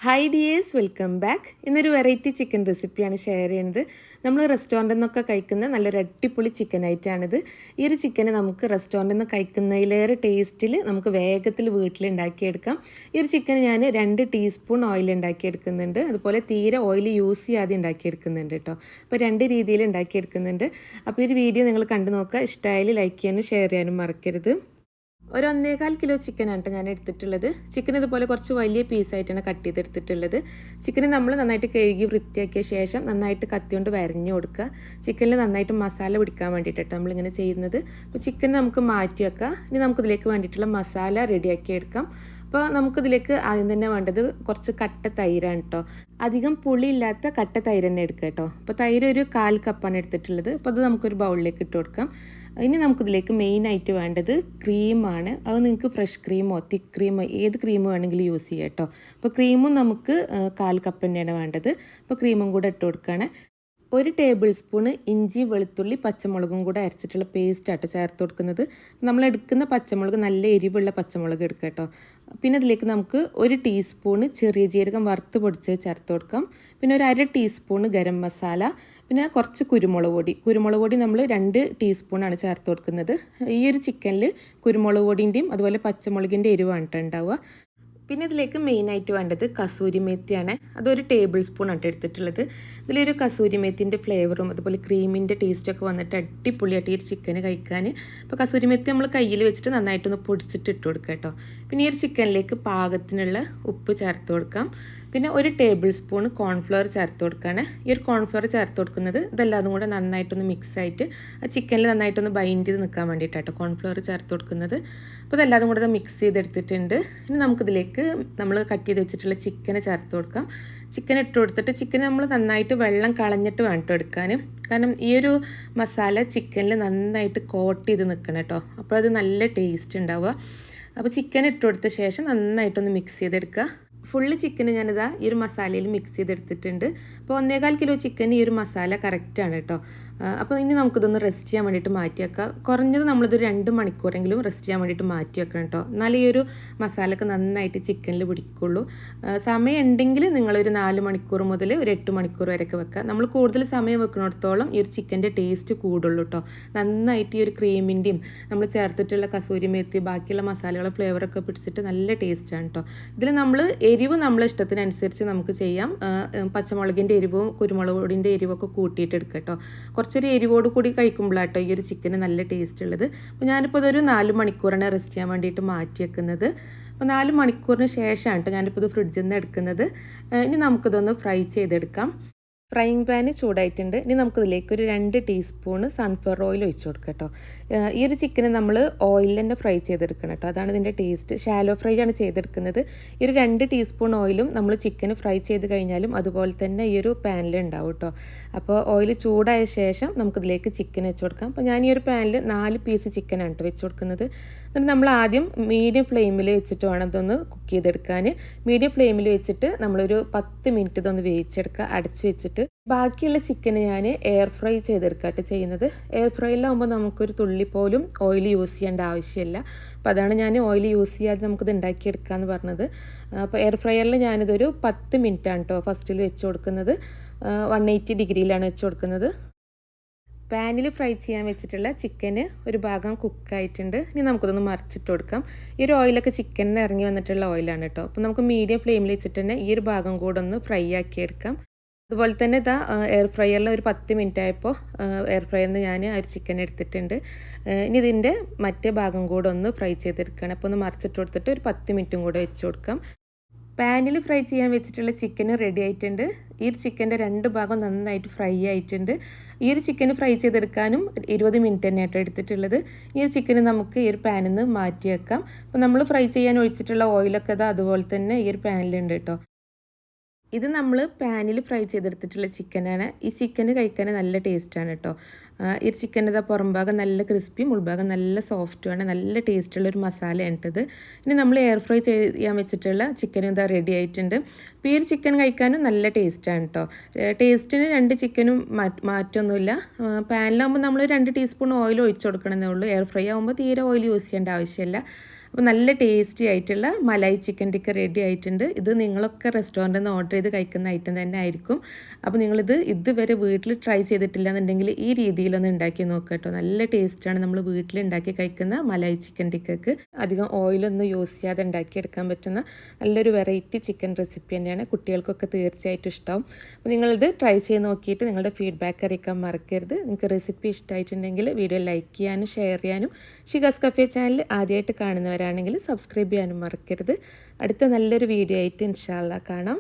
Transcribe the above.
Hi dears, welcome back. ഇന്നൊരു variety chicken റെസിപ്പിയാണ് share ചെയ്യുന്നത്. നമ്മൾ റെസ്റ്റോറൻറ്റിൽ നിന്നൊക്കെ കഴിക്കുന്ന നല്ലൊരു അടിപൊളി ചിക്കൻ ഐറ്റമാണിത്. ഈ ഒരു ചിക്കന് നമുക്ക് റെസ്റ്റോറൻറ്റിൽ നിന്ന് കഴിക്കുന്നതിലേറെ ടേസ്റ്റിൽ നമുക്ക് വേഗത്തിൽ വീട്ടിൽ ഉണ്ടാക്കിയെടുക്കാം. ഈ ഒരു ചിക്കന് ഞാൻ 2 ടീസ്പൂൺ ഓയിൽ ഉണ്ടാക്കിയെടുക്കുന്നുണ്ട്. അതുപോലെ തീരെ ഓയിൽ യൂസ് ചെയ്യാതെ ഉണ്ടാക്കിയെടുക്കുന്നുണ്ട് കേട്ടോ. അപ്പോൾ 2 രീതിയിൽ ഉണ്ടാക്കിയെടുക്കുന്നുണ്ട്. അപ്പോൾ ഈ ഒരു വീഡിയോ നിങ്ങൾ കണ്ടു നോക്കുക. ഇഷ്ടമായാലും ലൈക്ക് ചെയ്യാനും ഷെയർ ചെയ്യാനും മറക്കരുത്. ഒരു 1.25 കിലോ ചിക്കനാണ് കേട്ടോ ഞാൻ എടുത്തിട്ടുള്ളത്. ചിക്കൻ ഇതുപോലെ കുറച്ച് വലിയ പീസായിട്ടാണ് കട്ട് ചെയ്തെടുത്തിട്ടുള്ളത്. ചിക്കന് നമ്മൾ നന്നായിട്ട് കഴുകി വൃത്തിയാക്കിയ ശേഷം നന്നായിട്ട് കത്തി കൊണ്ട് വരഞ്ഞു കൊടുക്കുക. ചിക്കനിൽ നന്നായിട്ട് മസാല പിടിക്കാൻ വേണ്ടിയിട്ടാണ് നമ്മളിങ്ങനെ ചെയ്യുന്നത്. അപ്പോൾ ചിക്കൻ നമുക്ക് മാറ്റി വെക്കാം. ഇനി നമുക്കിതിലേക്ക് വേണ്ടിയിട്ടുള്ള മസാല റെഡിയാക്കി എടുക്കാം. അപ്പോൾ നമുക്കിതിലേക്ക് ആദ്യം തന്നെ വേണ്ടത് കുറച്ച് കട്ട തൈരാണ് കേട്ടോ. അധികം പുളിയില്ലാത്ത കട്ട തൈര് തന്നെ എടുക്കുക കേട്ടോ. അപ്പോൾ തൈര് ഒരു 1/4 കപ്പാണ് എടുത്തിട്ടുള്ളത്. അപ്പോൾ അത് നമുക്കൊരു ബൗളിലേക്ക് ഇട്ട് കൊടുക്കാം. ഇനി നമുക്കിതിലേക്ക് മെയിനായിട്ട് വേണ്ടത് ക്രീമാണ്. അത് നിങ്ങൾക്ക് ഫ്രഷ് ക്രീമോ തിക്ക് ക്രീമോ ഏത് ക്രീം വേണമെങ്കിലും യൂസ് ചെയ്യാം കേട്ടോ. അപ്പോൾ ക്രീമും നമുക്ക് 1/4 കപ്പ് തന്നെയാണ് വേണ്ടത്. അപ്പോൾ ക്രീമും കൂടെ ഇട്ട് കൊടുക്കുകയാണ്. 1 ടേബിൾ സ്പൂണ് ഇഞ്ചി വെളുത്തുള്ളി പച്ചമുളകും കൂടെ അരച്ചിട്ടുള്ള പേസ്റ്റായിട്ട് ചേർത്ത് കൊടുക്കുന്നത്. നമ്മൾ എടുക്കുന്ന പച്ചമുളക് നല്ല എരിവുള്ള പച്ചമുളക് എടുക്കുക കേട്ടോ. പിന്നെ അതിലേക്ക് നമുക്ക് 1 ടീസ്പൂണ് ചെറിയ ജീരകം വറുത്ത് പൊടിച്ച് ചേർത്ത് കൊടുക്കാം. പിന്നെ ഒരു 1/2 ടീസ്പൂണ് ഗരം മസാല, പിന്നെ കുറച്ച് കുരുമുളക് പൊടി നമ്മൾ 2 ടീസ്പൂണാണ് ചേർത്ത് കൊടുക്കുന്നത്. ഈ ഒരു ചിക്കനിൽ കുരുമുളക് പൊടിൻ്റെയും അതുപോലെ പച്ചമുളകിൻ്റെ എരിവാണ് ഉണ്ടാവുക. പിന്നെ ഇതിലേക്ക് മെയിനായിട്ട് വേണ്ടത് കസൂരി മേത്തിയാണ്. അതൊരു ടേബിൾ സ്പൂൺ ആണ് എടുത്തിട്ടുള്ളത്. ഇതിലൊരു കസൂരി മേത്തിൻ്റെ ഫ്ലേവറും അതുപോലെ ക്രീമിൻ്റെ ടേസ്റ്റൊക്കെ വന്നിട്ട് അടിപൊളിയായിട്ട് ഈ ചിക്കന് കഴിക്കാൻ. അപ്പോൾ കസൂരി മേത്തി നമ്മൾ കയ്യിൽ വെച്ചിട്ട് നന്നായിട്ടൊന്ന് പൊടിച്ചിട്ട് ഇട്ട് കൊടുക്കുക കേട്ടോ. പിന്നെ ഈ ഒരു ചിക്കനിലേക്ക് പാകത്തിനുള്ള ഉപ്പ് ചേർത്ത് കൊടുക്കാം. പിന്നെ 1 ടേബിൾ സ്പൂൺ കോൺഫ്ലവർ ചേർത്ത് കൊടുക്കുകയാണ്. ഈ ഒരു കോൺഫ്ലവർ ചേർത്ത് കൊടുക്കുന്നത് ഇതെല്ലാതും കൂടെ നന്നായിട്ടൊന്ന് മിക്സായിട്ട് ആ ചിക്കനിൽ നന്നായിട്ടൊന്ന് ബൈൻഡ് ചെയ്ത് നിൽക്കാൻ വേണ്ടിയിട്ടാട്ടോ കോൺഫ്ലവർ ചേർത്ത് കൊടുക്കുന്നത്. അപ്പോൾ ഇതെല്ലാതും കൂടെ മിക്സ് ചെയ്തെടുത്തിട്ടുണ്ട്. ഇനി നമുക്കിതിലേക്ക് നമ്മൾ കട്ട് ചെയ്ത് വെച്ചിട്ടുള്ള ചിക്കനെ ചേർത്ത് കൊടുക്കാം. ചിക്കൻ ഇട്ട് കൊടുത്തിട്ട് ചിക്കൻ നമ്മൾ നന്നായിട്ട് വെള്ളം കളഞ്ഞിട്ട് വേണം എടുക്കാൻ. കാരണം ഈ ഒരു മസാല ചിക്കനിൽ നന്നായിട്ട് കോട്ട് ചെയ്ത് നിൽക്കണം കേട്ടോ. അപ്പോൾ അത് നല്ല ടേസ്റ്റ് ഉണ്ടാവുക. അപ്പോൾ ചിക്കൻ ഇട്ട് കൊടുത്ത ശേഷം നന്നായിട്ടൊന്ന് മിക്സ് ചെയ്തെടുക്കുക. ഫുള്ള് ചിക്കന് ഞാനിതാ ഈ ഒരു മസാലയിൽ മിക്സ് ചെയ്തെടുത്തിട്ടുണ്ട്. അപ്പോൾ 1.25 കിലോ ചിക്കൻ ഈ ഒരു മസാല കറക്റ്റാണ് കേട്ടോ. അപ്പോൾ ഇനി നമുക്കിതൊന്ന് റെസ്റ്റ് ചെയ്യാൻ വേണ്ടിയിട്ട് മാറ്റി വെക്കാം. കുറഞ്ഞത് നമ്മളിതൊരു 2 മണിക്കൂറെങ്കിലും റെസ്റ്റ് ചെയ്യാൻ വേണ്ടിയിട്ട് മാറ്റി വെക്കണം കേട്ടോ. എന്നാലേ ഈ ഒരു മസാലക്ക് നന്നായിട്ട് ചിക്കനിൽ പിടിക്കുള്ളൂ. സമയം ഉണ്ടെങ്കിൽ നിങ്ങളൊരു 4 മണിക്കൂർ മുതൽ ഒരു 8 മണിക്കൂർ വരെയൊക്കെ വെക്കുക. നമ്മൾ കൂടുതൽ സമയം വെക്കുന്നിടത്തോളം ഈ ഒരു ചിക്കൻ്റെ ടേസ്റ്റ് കൂടുള്ളൂ കേട്ടോ. നന്നായിട്ട് ഈ ഒരു ക്രീമിൻ്റെയും നമ്മൾ ചേർത്തിട്ടുള്ള കസൂരി മേത്തി ബാക്കിയുള്ള മസാലകളെ ഫ്ലേവറൊക്കെ പിടിച്ചിട്ട് നല്ല ടേസ്റ്റാണ് കേട്ടോ. ഇതിൽ നമ്മൾ എരിവ് നമ്മളെ ഇഷ്ടത്തിനനുസരിച്ച് നമുക്ക് ചെയ്യാം. പച്ചമുളകിൻ്റെ എരിവും കുരുമുളക് പൊടിൻ്റെ എരിവൊക്കെ കൂട്ടിയിട്ട് എടുക്കുക കേട്ടോ. കുറച്ചൊരു എരിവോട് കൂടി കഴിക്കുമ്പോഴാട്ടോ ഈ ഒരു ചിക്കന് നല്ല ടേസ്റ്റ് ഉള്ളത്. അപ്പോൾ ഞാനിപ്പോൾ ഇതൊരു 4 മണിക്കൂറാണ് റെസ്റ്റ് ചെയ്യാൻ വേണ്ടിയിട്ട് മാറ്റി വെക്കുന്നത്. അപ്പോൾ 4 മണിക്കൂറിന് ശേഷമാണ് കേട്ടോ ഞാനിപ്പോൾ ഇത് ഫ്രിഡ്ജിൽ നിന്ന് എടുക്കുന്നത്. ഇനി നമുക്കിതൊന്ന് ഫ്രൈ ചെയ്തെടുക്കാം. ഫ്രൈയിങ് പാന് ചൂടായിട്ടുണ്ട്. ഇനി നമുക്കിതിലേക്ക് ഒരു 2 ടീസ്പൂണ് സൺഫ്ലവർ ഓയിൽ ഒഴിച്ച് കൊടുക്കാം കേട്ടോ. ഈ ഒരു ചിക്കന് നമ്മൾ ഓയിലിൽ തന്നെ ഫ്രൈ ചെയ്തെടുക്കണം കേട്ടോ. അതാണ് ഇതിൻ്റെ ടേസ്റ്റ്. ഷാലോ ഫ്രൈ ആണ് ചെയ്തെടുക്കുന്നത്. ഈ ഒരു 2 ടീസ്പൂൺ ഓയിലും നമ്മൾ ചിക്കന് ഫ്രൈ ചെയ്ത് കഴിഞ്ഞാലും അതുപോലെ തന്നെ ഈ ഒരു പാനിൽ ഉണ്ടാവും കേട്ടോ. അപ്പോൾ ഓയിൽ ചൂടായ ശേഷം നമുക്കിതിലേക്ക് ചിക്കൻ വെച്ച് കൊടുക്കാം. അപ്പോൾ ഞാൻ ഈ ഒരു പാനിൽ 4 പീസ് ചിക്കനാണ് കേട്ടോ വെച്ച് കൊടുക്കുന്നത്. എന്നിട്ട് നമ്മൾ ആദ്യം മീഡിയം ഫ്ലെയിമിൽ വെച്ചിട്ട് വേണം ഇതൊന്ന് കുക്ക് ചെയ്തെടുക്കാൻ. മീഡിയം ഫ്ലെയിമിൽ വെച്ചിട്ട് നമ്മളൊരു 10 മിനിറ്റ് ഇതൊന്ന് വേവിച്ചെടുക്കുക അടച്ച് വെച്ചിട്ട്. ബാക്കിയുള്ള ചിക്കന് ഞാൻ എയർ ഫ്രൈ ചെയ്തെടുക്കാട്ട് ചെയ്യുന്നത്. എയർ ഫ്രൈയിലാകുമ്പോൾ നമുക്കൊരു തുള്ളി പോലും ഓയിൽ യൂസ് ചെയ്യേണ്ട ആവശ്യമില്ല. അപ്പോൾ അതാണ് ഞാൻ ഓയിൽ യൂസ് ചെയ്യാതെ നമുക്കിത് ഉണ്ടാക്കിയെടുക്കാമെന്ന് പറഞ്ഞത്. അപ്പോൾ എയർ ഫ്രൈയറിൽ ഞാനിതൊരു 10 മിനിറ്റാണ് കേട്ടോ ഫസ്റ്റിൽ വെച്ച് കൊടുക്കുന്നത്. 180 ഡിഗ്രിയിലാണ് വെച്ച് കൊടുക്കുന്നത്. പാനിൽ ഫ്രൈ ചെയ്യാൻ വെച്ചിട്ടുള്ള ചിക്കന് ഒരു ഭാഗം കുക്കായിട്ടുണ്ട്. ഇനി നമുക്കിതൊന്ന് മറിച്ചിട്ട് കൊടുക്കാം. ഈ ഒരു ഓയിലൊക്കെ ചിക്കനിൽ നിന്ന് ഇറങ്ങി വന്നിട്ടുള്ള ഓയിലാണ് കേട്ടോ. അപ്പോൾ നമുക്ക് മീഡിയം ഫ്ലെയിമിൽ വെച്ചിട്ട് തന്നെ ഈ ഒരു ഭാഗം കൂടെ ഒന്ന് ഫ്രൈ ആക്കി എടുക്കാം. അതുപോലെ തന്നെ ഇതാ എയർ ഫ്രൈയറിൽ ഒരു 10 മിനിറ്റ് ആയപ്പോൾ എയർ ഫ്രൈയറിൽ നിന്ന് ഞാൻ ആ ഒരു ചിക്കൻ എടുത്തിട്ടുണ്ട്. ഇനി ഇതിൻ്റെ മറ്റേ ഭാഗം കൂടെ ഒന്ന് ഫ്രൈ ചെയ്തെടുക്കണം. അപ്പോൾ ഒന്ന് മറിച്ചിട്ട് കൊടുത്തിട്ട് ഒരു 10 മിനിറ്റും കൂടെ വെച്ച് കൊടുക്കാം. പാനിൽ ഫ്രൈ ചെയ്യാൻ വെച്ചിട്ടുള്ള ചിക്കന് റെഡി ആയിട്ടുണ്ട്. ഈ ഒരു ചിക്കൻ്റെ 2 ഭാഗം നന്നായിട്ട് ഫ്രൈ ആയിട്ടുണ്ട്. ഈ ഒരു ചിക്കന് ഫ്രൈ ചെയ്തെടുക്കാനും 20 മിനിറ്റ് തന്നെയായിട്ട് എടുത്തിട്ടുള്ളത്. ഈ ഒരു ചിക്കന് നമുക്ക് ഈ ഒരു പാനിൽ നിന്ന് മാറ്റി വെക്കാം. അപ്പോൾ നമ്മൾ ഫ്രൈ ചെയ്യാൻ ഒഴിച്ചിട്ടുള്ള ഓയിലൊക്കെ അത് അതുപോലെ തന്നെ ഈ ഒരു പാനിലുണ്ട് കേട്ടോ. ഇത് നമ്മൾ പാനിൽ ഫ്രൈ ചെയ്തെടുത്തിട്ടുള്ള ചിക്കനാണ്. ഈ ചിക്കന് കഴിക്കാൻ നല്ല ടേസ്റ്റാണ് കേട്ടോ. ഈ ചിക്കൻ്റെ പുറം ഭാഗം നല്ല ക്രിസ്പിയും ഉൾഭാഗം നല്ല സോഫ്റ്റുമാണ്. നല്ല ടേസ്റ്റുള്ളൊരു മസാലയാണ് ഇട്ടത്. ഇനി നമ്മൾ എയർ ഫ്രൈ ചെയ്യാൻ വെച്ചിട്ടുള്ള ചിക്കനും ഇതാ റെഡി ആയിട്ടുണ്ട്. അപ്പോൾ ഈ ഒരു ചിക്കൻ കഴിക്കാനും നല്ല ടേസ്റ്റാണ് കേട്ടോ. ടേസ്റ്റിന് 2 ചിക്കനും മാറ്റമൊന്നുമില്ല. പാനിലാകുമ്പോൾ നമ്മൾ 2 ടീസ്പൂൺ ഓയിൽ ഒഴിച്ച് കൊടുക്കണമെന്നേ ഉള്ളൂ. എയർ ഫ്രൈ ആകുമ്പോൾ തീരെ ഓയിൽ യൂസ് ചെയ്യേണ്ട ആവശ്യമില്ല. അപ്പോൾ നല്ല ടേസ്റ്റി ആയിട്ടുള്ള മലായി ചിക്കൻ ടിക്ക റെഡി ആയിട്ടുണ്ട്. ഇത് നിങ്ങളൊക്കെ റെസ്റ്റോറൻറ്റിൽ നിന്ന് ഓർഡർ ചെയ്ത് കഴിക്കുന്ന ഐറ്റം തന്നെ ആയിരിക്കും. അപ്പോൾ നിങ്ങളിത് ഇതുവരെ വീട്ടിൽ ട്രൈ ചെയ്തിട്ടില്ല എന്നുണ്ടെങ്കിൽ ഈ രീതിയിലൊന്ന് ഉണ്ടാക്കി നോക്കുക കേട്ടോ. നല്ല ടേസ്റ്റാണ് നമ്മൾ വീട്ടിലുണ്ടാക്കി കഴിക്കുന്ന മലായി ചിക്കൻ ടിക്കക്ക്. അധികം ഓയിലൊന്നും യൂസ് ചെയ്യാതെ ഉണ്ടാക്കിയെടുക്കാൻ പറ്റുന്ന നല്ലൊരു വെറൈറ്റി ചിക്കൻ റെസിപ്പി തന്നെയാണ്. കുട്ടികൾക്കൊക്കെ തീർച്ചയായിട്ടും ഇഷ്ടമാവും. അപ്പോൾ നിങ്ങളിത് ട്രൈ ചെയ്ത് നോക്കിയിട്ട് നിങ്ങളുടെ ഫീഡ്ബാക്ക് അറിയിക്കാൻ മറക്കരുത്. നിങ്ങൾക്ക് റെസിപ്പി ഇഷ്ടമായിട്ടുണ്ടെങ്കിൽ വീഡിയോ ലൈക്ക് ചെയ്യാനും ഷെയർ ചെയ്യാനും ഷികാസ് കഫേ ചാനൽ ആദ്യമായിട്ട് കാണുന്നവരാണെങ്കിൽ സബ്സ്ക്രൈബ് ചെയ്യാനും മറക്കരുത്. അടുത്ത നല്ലൊരു വീഡിയോ ആയിട്ട് ഇൻഷാ അല്ലാഹ് കാണാം.